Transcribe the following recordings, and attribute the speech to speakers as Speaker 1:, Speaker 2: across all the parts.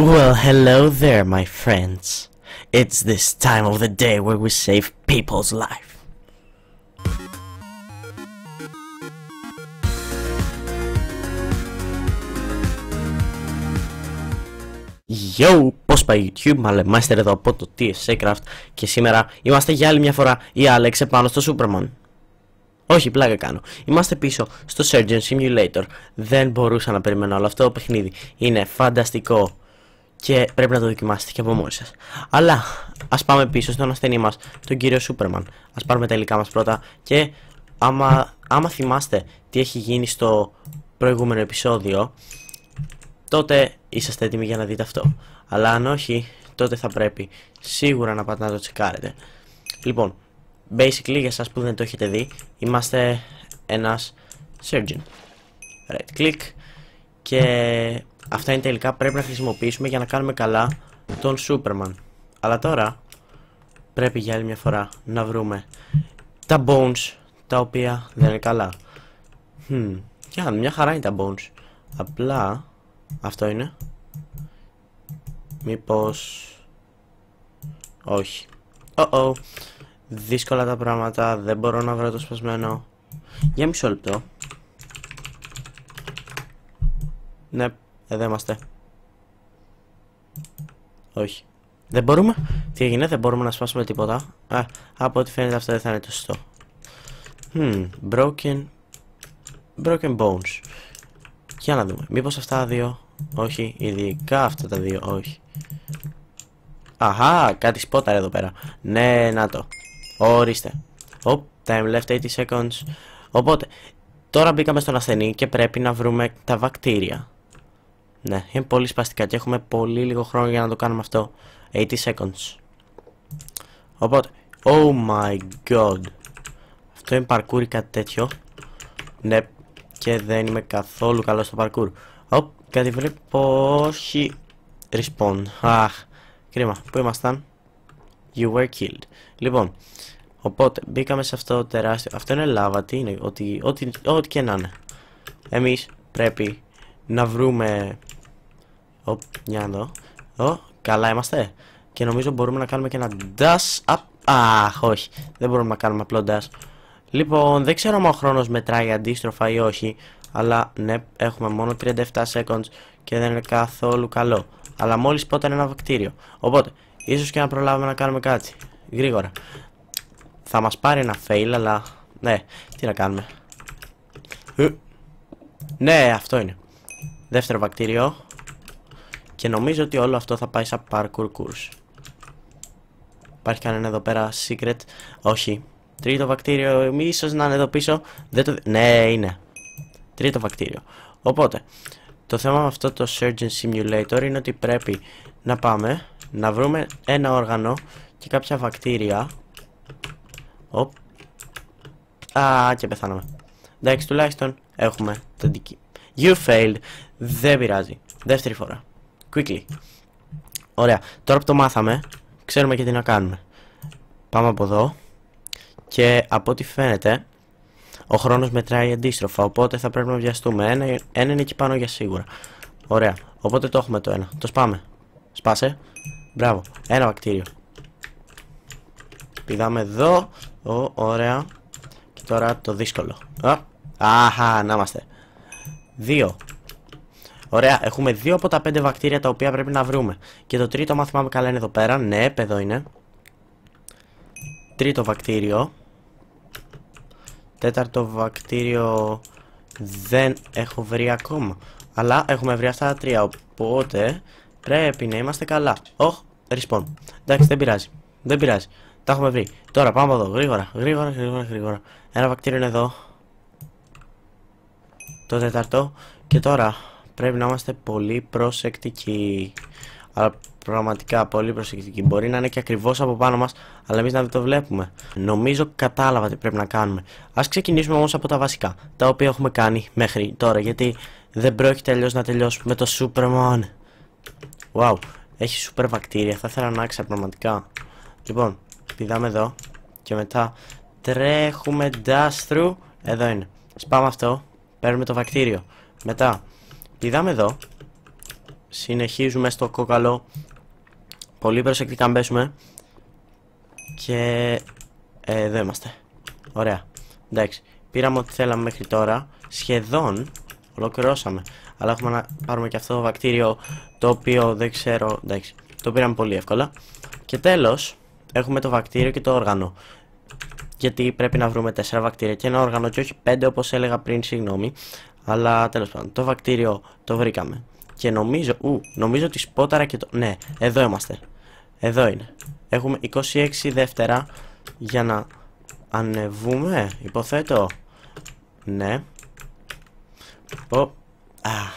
Speaker 1: Well, hello there, my friends. It's this time of the day where we save people's life. Yo, πώς πάει YouTube, Μαλεμάιστερ εδώ από το TSA Craft και σήμερα είμαστε για άλλη μια φορά η Alex επάνω στο Superman. Όχι, πλάκα κάνω. Είμαστε πίσω στο Surgeon Simulator. Δεν μπορούσα να περιμένω όλο αυτό το παιχνίδι. Είναι φανταστικό και πρέπει να το δοκιμάσετε και από μόνοι σας. Αλλά ας πάμε πίσω στον ασθενή μας, τον κύριο Superman. Ας πάρουμε τα υλικά μας πρώτα και άμα θυμάστε τι έχει γίνει στο προηγούμενο επεισόδιο, τότε είσαστε έτοιμοι για να δείτε αυτό. Αλλά αν όχι, τότε θα πρέπει σίγουρα να πάτε να το τσεκάρετε. Λοιπόν, basically για σας που δεν το έχετε δει, είμαστε ένας surgeon. Right click και αυτά είναι τα υλικά που πρέπει να χρησιμοποιήσουμε για να κάνουμε καλά τον Superman. Αλλά τώρα πρέπει για άλλη μια φορά να βρούμε τα bones τα οποία δεν είναι καλά. Μια χαρά είναι τα bones. Απλά αυτό είναι. Μήπως όχι. Δύσκολα τα πράγματα. Δεν μπορώ να βρω το σπασμένο. Για μισό λεπτό. Ναι, εδώ είμαστε. Όχι. Δεν μπορούμε. Τι έγινε, δεν μπορούμε να σπάσουμε τίποτα. Από ό,τι φαίνεται αυτό δεν θα είναι το σωστό. Broken bones. Για να δούμε. Μήπως αυτά τα δύο. Όχι, ειδικά αυτά τα δύο. Όχι. Αχα, κάτι σπόταρε εδώ πέρα. Ναι, να το. Ορίστε. Time left 80 seconds. Οπότε, τώρα μπήκαμε στον ασθενή και πρέπει να βρούμε τα βακτήρια. Ναι, είναι πολύ σπαστικά και έχουμε πολύ λίγο χρόνο για να το κάνουμε αυτό. 80 seconds. Οπότε, oh my god. Αυτό είναι parkour ή κάτι τέτοιο. Ναι, και δεν είμαι καθόλου καλό στο parkour. Κάτι βλέπω. Όχι. Respawn. Αχ, κρίμα. Πού ήμασταν? You were killed. Λοιπόν, οπότε μπήκαμε σε αυτό το τεράστιο. Αυτό είναι λάβα. Τι είναι? Ό,τι και να είναι. Εμείς πρέπει να βρούμε. Για να δω. Καλά είμαστε. Και νομίζω μπορούμε να κάνουμε και ένα dash up. Αχ, όχι. Δεν μπορούμε να κάνουμε απλό dash. Λοιπόν, δεν ξέρω αν ο χρόνος μετράει αντίστροφα ή όχι. Αλλά ναι, έχουμε μόνο 37 seconds και δεν είναι καθόλου καλό. Αλλά μόλις πότε ένα βακτήριο. Οπότε, ίσως και να προλάβουμε να κάνουμε κάτι. Γρήγορα. Θα μας πάρει ένα fail, αλλά ναι, τι να κάνουμε. Ναι, αυτό είναι. Δεύτερο βακτήριο. Και νομίζω ότι όλο αυτό θα πάει σαν parkour course. Υπάρχει κανένα εδώ πέρα secret? Όχι. Τρίτο βακτήριο, ίσως να είναι εδώ πίσω. Ναι, είναι. Τρίτο βακτήριο. Οπότε, το θέμα με αυτό το Surgeon Simulator είναι ότι πρέπει να πάμε να βρούμε ένα όργανο και κάποια βακτήρια. Και πεθάναμε. Εντάξει, τουλάχιστον έχουμε το αντικείμενο. You failed. Δεν πειράζει. Δεύτερη φορά. Quickly. Ωραία. Τώρα που το μάθαμε, ξέρουμε και τι να κάνουμε. Πάμε από εδώ. Και από ό,τι φαίνεται, ο χρόνος μετράει αντίστροφα. Οπότε θα πρέπει να βιαστούμε. Ένα είναι εκεί πάνω για σίγουρα. Ωραία. Οπότε το έχουμε το ένα. Το σπάμε. Σπάσε. Μπράβο. Ένα βακτήριο. Πηδάμε εδώ. Ωραία. Και τώρα το δύσκολο. Αχα, να είμαστε. 2. Ωραία. Έχουμε 2 από τα 5 βακτήρια τα οποία πρέπει να βρούμε. Και το τρίτο, αν θυμάμαι καλά, είναι εδώ πέρα. Ναι, εδώ είναι. Τρίτο βακτήριο. Τέταρτο βακτήριο δεν έχω βρει ακόμα. Αλλά έχουμε βρει αυτά τα τρία. Οπότε πρέπει να είμαστε καλά. Respawn. Εντάξει, δεν πειράζει. Δεν πειράζει. Τα έχουμε βρει. Τώρα πάμε εδώ. Γρήγορα. Ένα βακτήριο είναι εδώ. Το τέταρτο. Και τώρα πρέπει να είμαστε πολύ προσεκτικοί. Αλλά πραγματικά πολύ προσεκτικοί. Μπορεί να είναι και ακριβώς από πάνω μας, αλλά εμείς να δεν το βλέπουμε. Νομίζω κατάλαβα τι πρέπει να κάνουμε. Ας ξεκινήσουμε όμως από τα βασικά, τα οποία έχουμε κάνει μέχρι τώρα, γιατί δεν πρόκειται αλλιώς να τελειώσουμε με το Superman. Wow, έχει super βακτήρια, θα ήθελα να ξέρω πραγματικά. Λοιπόν, πηδάμε εδώ και μετά τρέχουμε dash through. Εδώ είναι. Σπάμε αυτό, παίρνουμε το βακτήριο. Μετά πηδάμε εδώ. συνεχίζουμε στο κόκαλο. Πολύ προσεκτικά μπέσουμε. Και εδώ είμαστε. Ωραία. Εντάξει. Πήραμε ό,τι θέλαμε μέχρι τώρα. Σχεδόν ολοκληρώσαμε. Αλλά έχουμε να πάρουμε και αυτό το βακτήριο, το οποίο δεν ξέρω. Εντάξει. Το πήραμε πολύ εύκολα. Και τέλος, έχουμε το βακτήριο και το όργανο. Γιατί πρέπει να βρούμε 4 βακτήρια και ένα όργανο και όχι 5 όπως έλεγα πριν, συγγνώμη. Αλλά τέλος πάντων, το βακτήριο το βρήκαμε. Και νομίζω ότι σπόταρα και το... Ναι, εδώ είμαστε. Εδώ είναι. Έχουμε 26 δεύτερα για να ανεβούμε, υποθέτω. Ναι.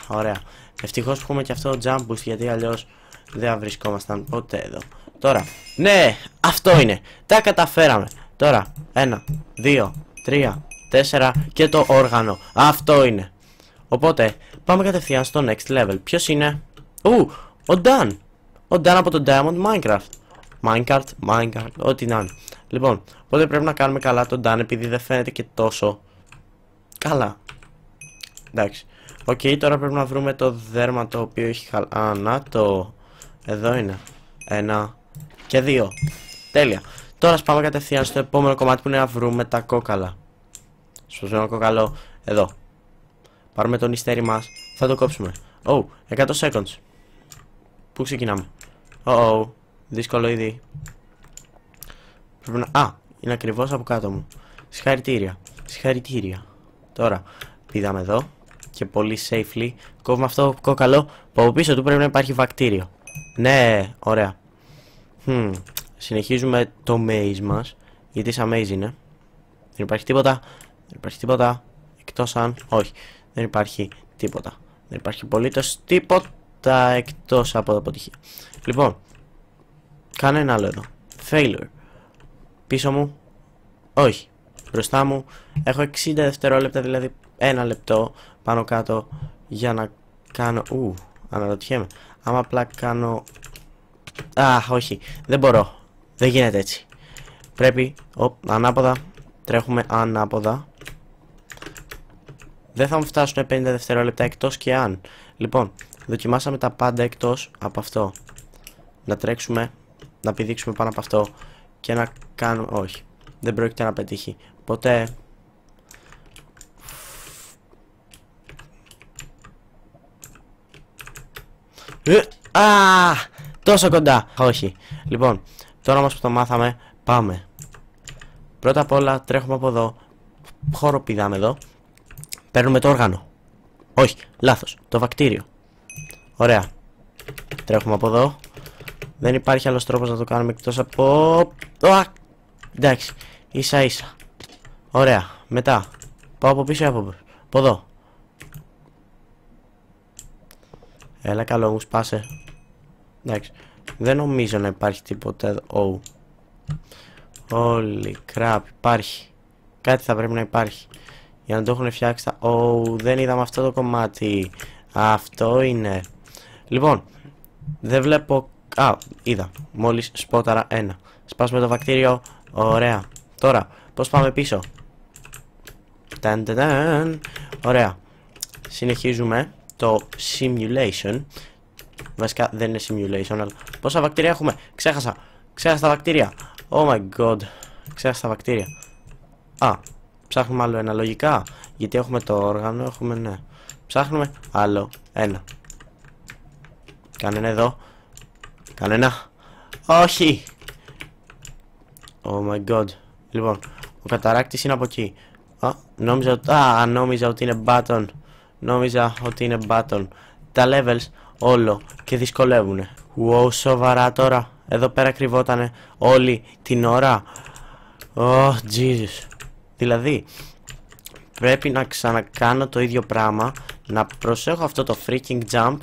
Speaker 1: Ωραία. Ευτυχώς που έχουμε και αυτό το jump boost, γιατί αλλιώς δεν βρισκόμασταν ποτέ εδώ. Τώρα, ναι, αυτό είναι. Τα καταφέραμε. Τώρα, 1, 2, 3, 4 και το όργανο. Αυτό είναι. Οπότε, πάμε κατευθείαν στο next level. Ποιος είναι? Ο Dan. Ο Dan από το Diamond Minecraft, ό,τι να είναι. Λοιπόν, οπότε πρέπει να κάνουμε καλά τον Dan, επειδή δεν φαίνεται και τόσο καλά. Εντάξει. Οκ, τώρα πρέπει να βρούμε το δέρμα το οποίο έχει να το. Εδώ είναι. 1 και 2. Τέλεια. Τώρα πάμε κατευθείαν στο επόμενο κομμάτι που είναι να βρούμε τα κόκαλα. Σπασμένο κόκαλο εδώ. Πάρουμε το νηστέρι μας. Θα το κόψουμε. 100 seconds. Πού ξεκινάμε? Δύσκολο ήδη. Πρέπει να... είναι ακριβώς από κάτω μου. Συγχαρητήρια. Τώρα πηδάμε εδώ. Και πολύ safely κόβουμε αυτό το κόκαλο που από πίσω του πρέπει να υπάρχει βακτήριο. Ναι, ωραία. Συνεχίζουμε το maze μας. Γιατί σαν maze είναι. Δεν υπάρχει τίποτα. Εκτός αν... Όχι, δεν υπάρχει τίποτα. Δεν υπάρχει απολύτως τίποτα εκτός από αποτυχία. Λοιπόν, κάνε ένα άλλο εδώ. Failure. Πίσω μου. Όχι. Μπροστά μου. Έχω 60 δευτερόλεπτα, δηλαδή 1 λεπτό πάνω κάτω για να κάνω... αναρωτιέμαι. Άμα απλά κάνω... όχι. Δεν μπορώ. Δεν γίνεται έτσι. Πρέπει... ανάποδα. Τρέχουμε ανάποδα. Δεν θα μου φτάσουν 50 δευτερόλεπτα εκτός και αν. Λοιπόν, δοκιμάσαμε τα πάντα εκτός από αυτό. Να τρέξουμε, να πηδήξουμε πάνω από αυτό και να κάνουμε... Όχι. Δεν πρόκειται να πετύχει. Ποτέ. Τόσο κοντά. Όχι. Λοιπόν, τώρα όμως που το μάθαμε, πάμε. Πρώτα απ' όλα τρέχουμε από εδώ. Χοροπηδάμε εδώ. Παίρνουμε το όργανο. Όχι, λάθος. Το βακτήριο. Ωραία. Τρέχουμε από εδώ. Δεν υπάρχει άλλος τρόπος να το κάνουμε εκτός από... εντάξει. Ίσα ίσα. Ωραία. Μετά. Πάω από πίσω ή από εδώ. Έλα καλό μου, σπάσε. Εντάξει. Δεν νομίζω να υπάρχει τίποτα εδώ. Holy crap. Υπάρχει. Κάτι θα πρέπει να υπάρχει. Για να το έχουν φτιάξει τα... δεν είδαμε αυτό το κομμάτι. Αυτό είναι. Λοιπόν. Δεν βλέπω... είδα. Μόλις σπόταρα 1. Σπάσουμε το βακτήριο. Ωραία. Τώρα. Πώς πάμε πίσω? Ωραία. Συνεχίζουμε το simulation. Βασικά δεν είναι simulation, αλλά πόσα βακτήρια έχουμε? Ξέχασα τα βακτήρια. Oh my god. Ξέχασα τα βακτήρια. Ψάχνουμε άλλο ένα, λογικά. Γιατί έχουμε το όργανο, έχουμε, ναι. Ψάχνουμε άλλο ένα. Κανένα εδώ. Κανένα. Όχι. Oh my god. Λοιπόν, ο καταράκτης είναι από εκεί. Νόμιζα ότι είναι button. Νόμιζα ότι είναι button. Τα levels όλο και δυσκολεύουνε. Σοβαρά τώρα. Εδώ πέρα κρυβότανε όλη την ώρα. Jesus. Δηλαδή, πρέπει να ξανακάνω το ίδιο πράγμα. Να προσέχω αυτό το freaking jump.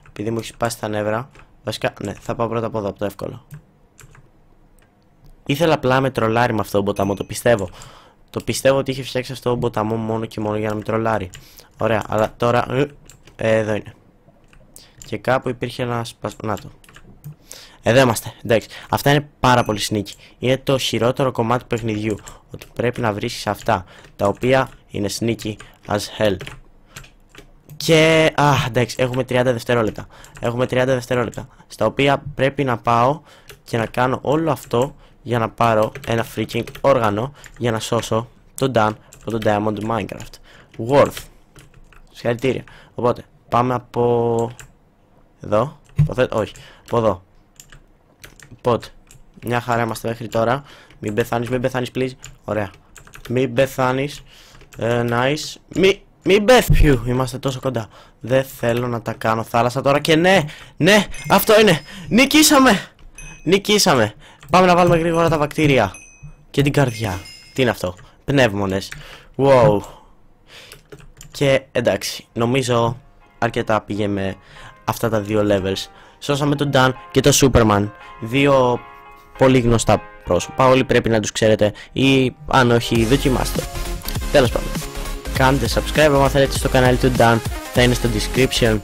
Speaker 1: Επειδή μου έχει σπάσει τα νεύρα. Βασικά, ναι, θα πάω πρώτα από εδώ, από το εύκολο. Ήθελα απλά με τρολάρει με αυτό το ποταμό, το πιστεύω. Το πιστεύω ότι είχε φτιάξει αυτό το ποταμό μόνο και μόνο για να με τρολάρει. Ωραία, αλλά τώρα... εδώ είναι. Και κάπου υπήρχε ένα να το. Εδώ είμαστε, εντάξει. Αυτά είναι πάρα πολύ sneaky. Είναι το χειρότερο κομμάτι του παιχνιδιού. Ότι πρέπει να βρίσκεις αυτά, τα οποία είναι sneaky as hell. Και, εντάξει, έχουμε 30 δευτερόλεπτα. Έχουμε 30 δευτερόλεπτα, στα οποία πρέπει να πάω και να κάνω όλο αυτό για να πάρω ένα freaking όργανο για να σώσω τον Dan από τον Diamond Minecraft. Worth. Συγχαρητήρια. Οπότε, πάμε από εδώ. Όχι, από εδώ. Οπότε, μια χαρά είμαστε μέχρι τώρα. Μην πεθάνεις, please. Ωραία. Μην πεθάνεις. Nice. Μην πέφτει. Είμαστε τόσο κοντά. Δεν θέλω να τα κάνω θάλασσα τώρα. Και ναι, αυτό είναι. Νικήσαμε. Πάμε να βάλουμε γρήγορα τα βακτήρια. Και την καρδιά. Τι είναι αυτό? Πνεύμονες. Wow. Και εντάξει, νομίζω αρκετά πήγε με αυτά τα δύο levels. Σώσαμε τον Dan και τον Superman. Δύο πολύ γνωστά πρόσωπα. Όλοι πρέπει να τους ξέρετε. Ή αν όχι, δοκιμάστε. Τέλος πάντων, κάντε subscribe αν θέλετε στο κανάλι του Dan. Θα είναι στο description.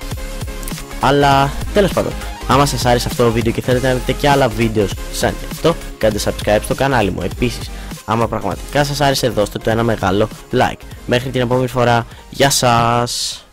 Speaker 1: Αλλά τέλος πάντων, άμα σας άρεσε αυτό το βίντεο και θέλετε να δείτε και άλλα βίντεο σαν και αυτό, κάντε subscribe στο κανάλι μου. Επίσης, άμα πραγματικά σας άρεσε, δώστε το ένα μεγάλο like. Μέχρι την επόμενη φορά, γεια σας!